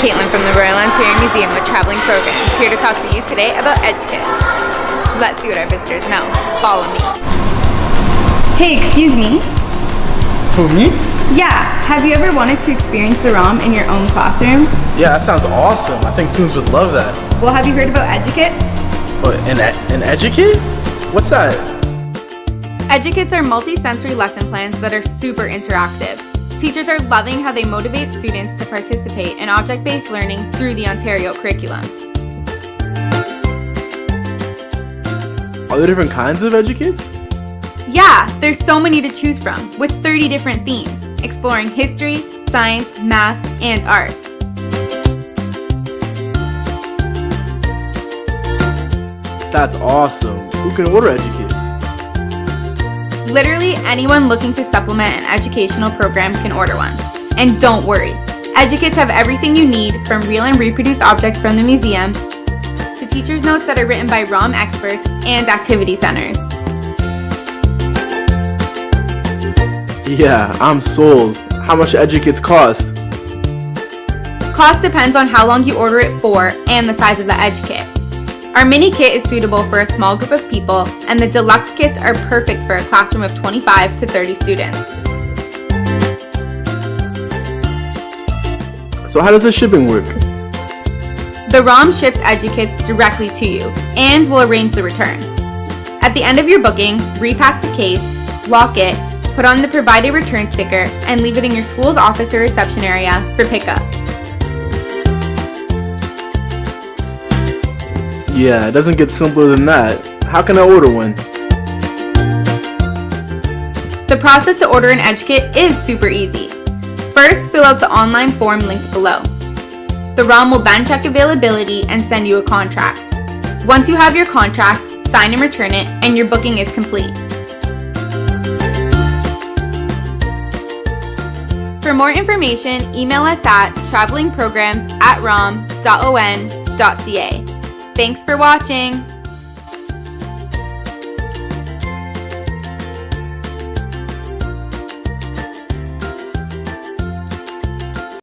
Caitlin from the Royal Ontario Museum with Traveling Programs, here to talk to you today about EduKits. Let's see what our visitors know. Follow me. Hey, excuse me. Who, me? Yeah, have you ever wanted to experience the ROM in your own classroom? Yeah, that sounds awesome. I think students would love that. Well, have you heard about EduKit? But an EduKit? What's that? EduKits are multi-sensory lesson plans that are super interactive. Teachers are loving how they motivate students to participate in object-based learning through the Ontario curriculum. Are there different kinds of EduKits? Yeah, there's so many to choose from, with 30 different themes, exploring history, science, math, and art. That's awesome. Who can order EduKits? Literally anyone looking to supplement an educational program can order one. And don't worry, EduKits have everything you need, from real and reproduced objects from the museum to teachers' notes that are written by ROM experts and activity centers. Yeah, I'm sold. How much EduKits cost? Cost depends on how long you order it for and the size of the EduKit. Our mini kit is suitable for a small group of people, and the deluxe kits are perfect for a classroom of 25 to 30 students. So how does the shipping work? The ROM ships EduKits directly to you and will arrange the return. At the end of your booking, repack the case, lock it, put on the provided return sticker, and leave it in your school's office or reception area for pickup. Yeah, it doesn't get simpler than that. How can I order one? The process to order an EduKit is super easy. First, fill out the online form linked below. The ROM will then check availability and send you a contract. Once you have your contract, sign and return it, and your booking is complete. For more information, email us at travelingprograms@rom.on.ca. Thanks for watching!